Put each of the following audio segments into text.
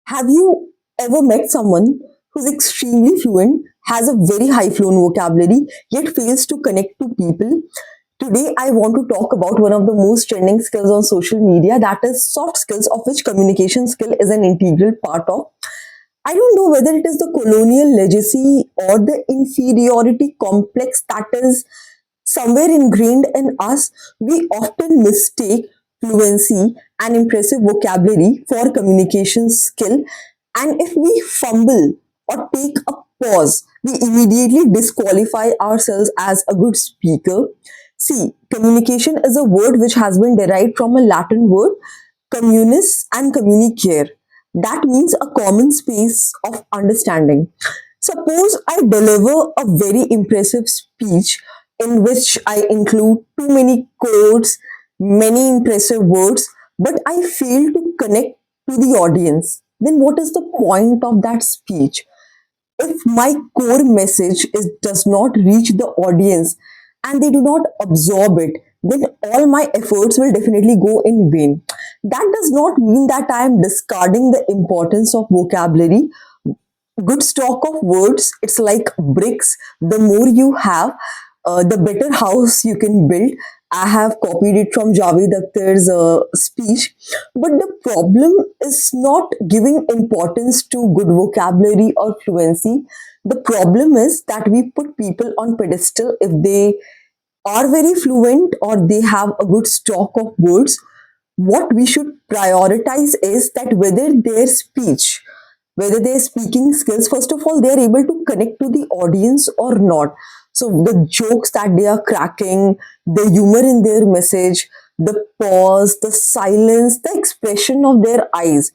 Have you ever met someone who's extremely fluent, has a very high flown vocabulary, yet fails to connect to people? Today, I want to talk about one of the most trending skills on social media, that is soft skills, of which communication skill is an integral part of. I don't know whether it is the colonial legacy or the inferiority complex that is somewhere ingrained in us. We often mistake fluency and impressive vocabulary for communication skill. And if we fumble or take a pause, we immediately disqualify ourselves as a good speaker. See, communication is a word which has been derived from a Latin word, communis and communicare. That means a common space of understanding. Suppose I deliver a very impressive speech in which I include too many quotes, many impressive words, but I fail to connect to the audience. Then what is the point of that speech? If my core message does not reach the audience and they do not absorb it, then all my efforts will definitely go in vain. That does not mean that I am discarding the importance of vocabulary. Good stock of words, it's like bricks. The more you have, the better house you can build. I have copied it from Javed Akhtar's speech. But the problem is not giving importance to good vocabulary or fluency. The problem is that we put people on pedestal if they are very fluent or they have a good stock of words. What we should prioritize is that whether their speech, whether their speaking skills, first of all, they are able to connect to the audience or not. So the jokes that they are cracking, the humor in their message, the pause, the silence, the expression of their eyes,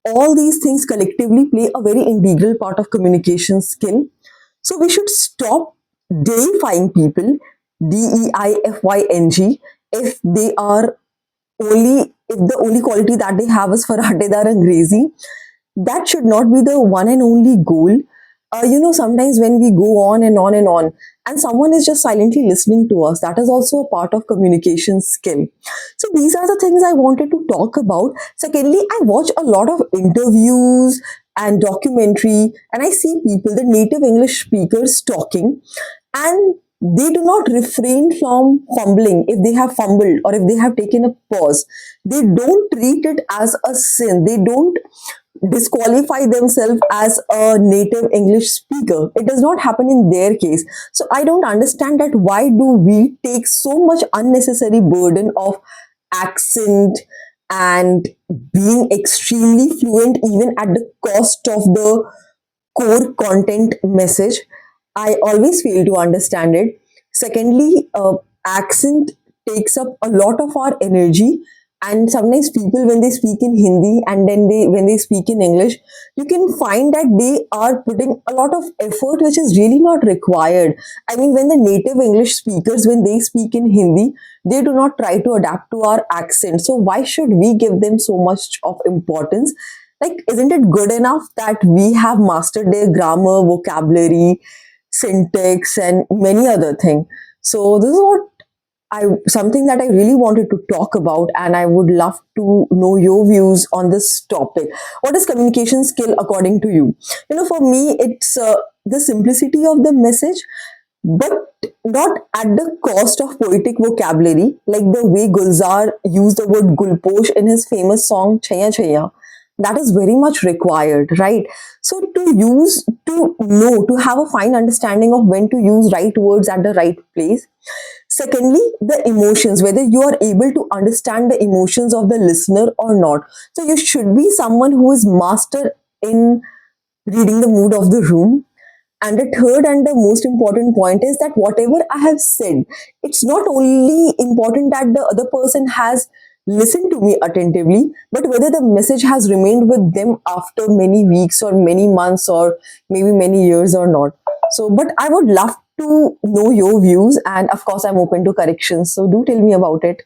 all these things collectively play a very integral part of communication skill. So we should stop deifying people, deifying, if they are only, if the only quality that they have is Faratedar and Angrezi. That should not be the one and only goal. Sometimes when we go on and on and on, and someone is just silently listening to us, that is also a part of communication skill. So these are the things I wanted to talk about. Secondly, I watch a lot of interviews and documentary, and I see people, the native English speakers, talking, and they do not refrain from fumbling. If they have fumbled or if they have taken a pause, they don't treat it as a sin. They don't disqualify themselves as a native English speaker. It does not happen in their case. So I don't understand that why do we take so much unnecessary burden of accent and being extremely fluent even at the cost of the core content message. I always fail to understand it. Secondly, accent takes up a lot of our energy, and sometimes people, when they speak in Hindi and then they when they speak in English, you can find that they are putting a lot of effort which is really not required. I mean, when the native English speakers, when they speak in Hindi, they do not try to adapt to our accent. So why should we give them so much of importance? Like, isn't it good enough that we have mastered their grammar, vocabulary, syntax, and many other things? So this is what I something that I really wanted to talk about, and I would love to know your views on this topic. What is communication skill according to you? For me, it's the simplicity of the message, but not at the cost of poetic vocabulary, like the way Gulzar used the word gulposh in his famous song Chaya Chaya. That is very much required, right? So to have a fine understanding of when to use right words at the right place. Secondly, the emotions, whether you are able to understand the emotions of the listener or not. So you should be someone who is master in reading the mood of the room. And the third and the most important point is that whatever I have said, it's not only important that the other person has listened to me attentively, but whether the message has remained with them after many weeks or many months or maybe many years or not. So, but I would love to know your views, and of course, I'm open to corrections. So, do tell me about it.